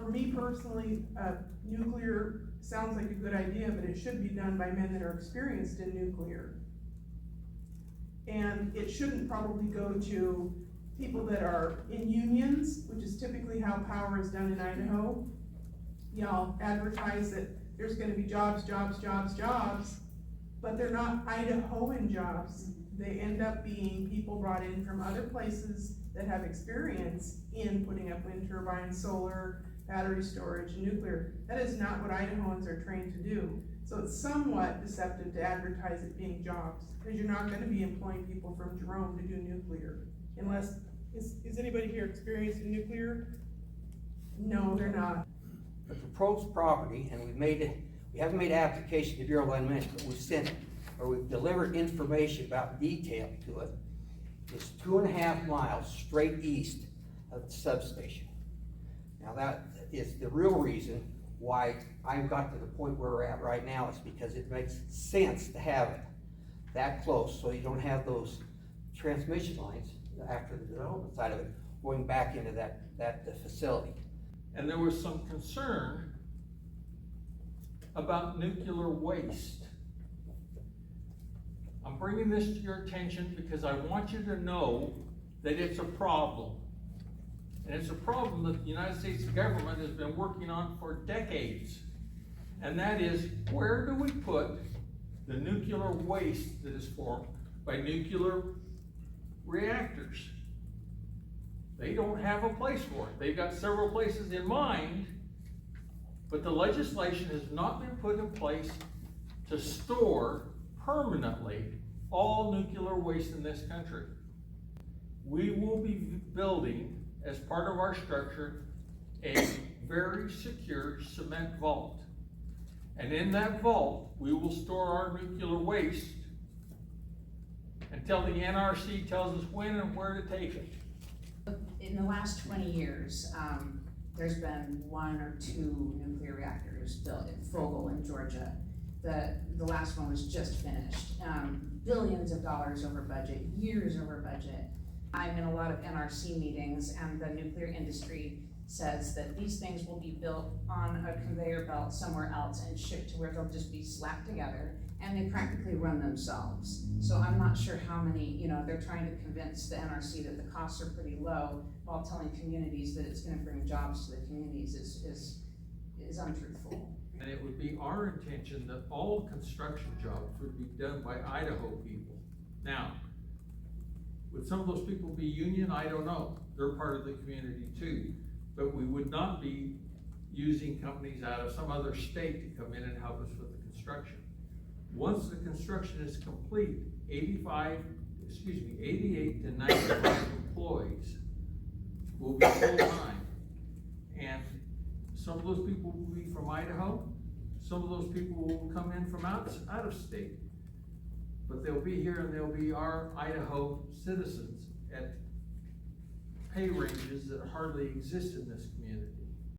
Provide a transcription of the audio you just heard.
for me personally, nuclear sounds like a good idea, but it should be done by men that are experienced in nuclear. And it shouldn't probably go to people that are in unions, which is typically how power is done in Idaho. Y'all advertise that there's gonna be jobs, but they're not Idahoan jobs. They end up being people brought in from other places that have experience in putting up wind turbines, solar, battery storage, nuclear. That is not what Idahoans are trained to do. So it's somewhat deceptive to advertise it being jobs, because you're not gonna be employing people from Jerome to do nuclear. Unless, is anybody here experienced in nuclear? No, they're not. The proposed property, and we haven't made application to Bureau of Land Management, but we've sent, or we've delivered information about detail to it. It's 2.5 miles straight east of the substation. Now that is the real reason why I've got to the point where we're at right now, is because it makes sense to have it that close, so you don't have those transmission lines after the development side of it going back into that facility. And there was some concern about nuclear waste. I'm bringing this to your attention because I want you to know that it's a problem. And it's a problem that the United States government has been working on for decades. And that is, where do we put the nuclear waste that is formed by nuclear reactors? They don't have a place for it. They've got several places in mind, but the legislation has not been put in place to store permanently all nuclear waste in this country. We will be building, as part of our structure, a very secure cement vault. And in that vault, we will store our nuclear waste until the NRC tells us when and where to take it. In the last 20 years, there's been 1 or 2 nuclear reactors built in Vogel in Georgia. The last one was just finished. Billions of dollars over budget, years over budget. I'm in a lot of NRC meetings, and the nuclear industry says that these things will be built on a conveyor belt somewhere else and shipped to where they'll just be slapped together, and they practically run themselves. So I'm not sure how many, they're trying to convince the NRC that the costs are pretty low while telling communities that it's gonna bring jobs to the communities is untruthful. And it would be our intention that all construction jobs would be done by Idaho people. Now, would some of those people be union? I don't know. They're part of the community too. But we would not be using companies out of some other state to come in and help us with the construction. Once the construction is complete, 88 to 95 employees will be full-time. And some of those people will be from Idaho, some of those people will come in from out of state. But they'll be here and they'll be our Idaho citizens at pay ranges that hardly exist in this community.